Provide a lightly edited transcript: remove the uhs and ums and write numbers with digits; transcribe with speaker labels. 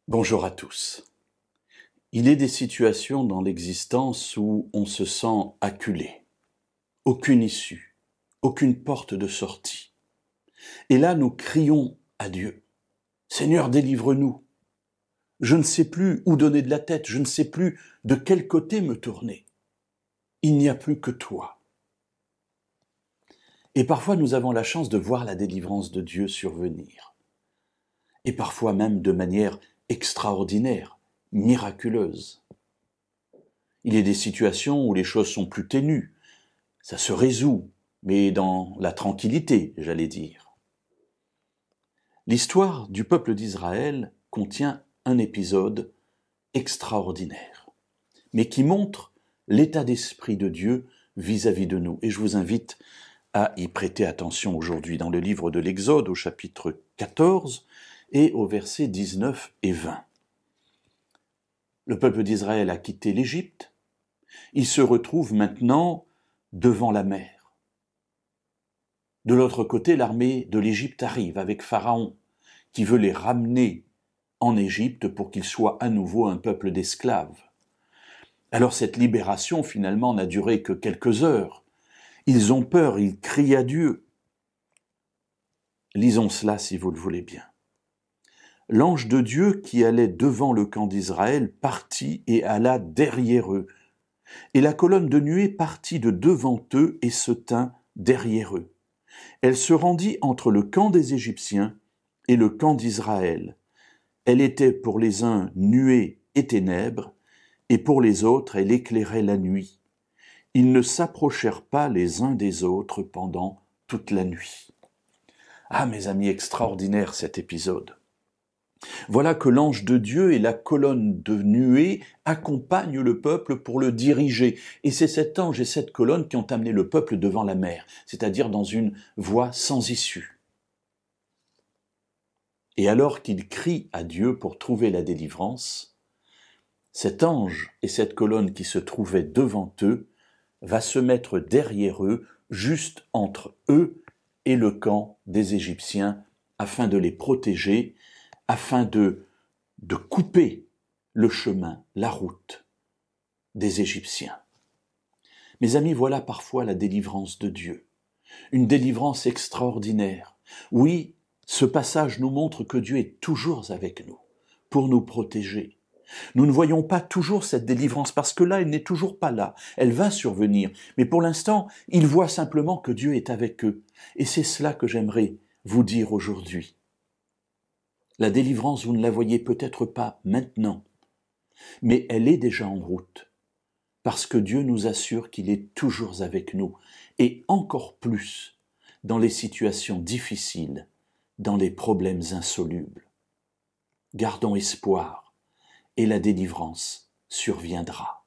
Speaker 1: Bonjour à tous. Il est des situations dans l'existence où on se sent acculé, aucune issue, aucune porte de sortie. Et là, nous crions à Dieu. Seigneur, délivre-nous. Je ne sais plus où donner de la tête, je ne sais plus de quel côté me tourner. Il n'y a plus que toi. Et parfois, nous avons la chance de voir la délivrance de Dieu survenir. Et parfois même de manière extraordinaire, miraculeuse. Il y a des situations où les choses sont plus ténues. Ça se résout, mais dans la tranquillité, j'allais dire. L'histoire du peuple d'Israël contient un épisode extraordinaire, mais qui montre l'état d'esprit de Dieu vis-à-vis de nous. Et je vous invite à y prêter attention aujourd'hui dans le livre de l'Exode au chapitre 14 et au versets 19 et 20. Le peuple d'Israël a quitté l'Égypte. Il se retrouve maintenant devant la mer. De l'autre côté, l'armée de l'Égypte arrive avec Pharaon, qui veut les ramener en Égypte pour qu'ils soient à nouveau un peuple d'esclaves. Alors cette libération, finalement, n'a duré que quelques heures. Ils ont peur, ils crient à Dieu. Lisons cela si vous le voulez bien. L'ange de Dieu qui allait devant le camp d'Israël partit et alla derrière eux. Et la colonne de nuée partit de devant eux et se tint derrière eux. Elle se rendit entre le camp des Égyptiens et le camp d'Israël. Elle était pour les uns nuée et ténèbres, et pour les autres elle éclairait la nuit. Ils ne s'approchèrent pas les uns des autres pendant toute la nuit. Ah, mes amis, extraordinaire cet épisode. Voilà que l'ange de Dieu et la colonne de nuée accompagnent le peuple pour le diriger. Et c'est cet ange et cette colonne qui ont amené le peuple devant la mer, c'est-à-dire dans une voie sans issue. Et alors qu'ils crient à Dieu pour trouver la délivrance, cet ange et cette colonne qui se trouvaient devant eux va se mettre derrière eux, juste entre eux et le camp des Égyptiens, afin de les protéger, afin de couper le chemin, la route des Égyptiens. Mes amis, voilà parfois la délivrance de Dieu, une délivrance extraordinaire. Oui, ce passage nous montre que Dieu est toujours avec nous, pour nous protéger. Nous ne voyons pas toujours cette délivrance, parce que là, elle n'est toujours pas là. Elle va survenir, mais pour l'instant, ils voient simplement que Dieu est avec eux. Et c'est cela que j'aimerais vous dire aujourd'hui. La délivrance, vous ne la voyez peut-être pas maintenant, mais elle est déjà en route, parce que Dieu nous assure qu'il est toujours avec nous, et encore plus dans les situations difficiles, dans les problèmes insolubles. Gardons espoir, et la délivrance surviendra.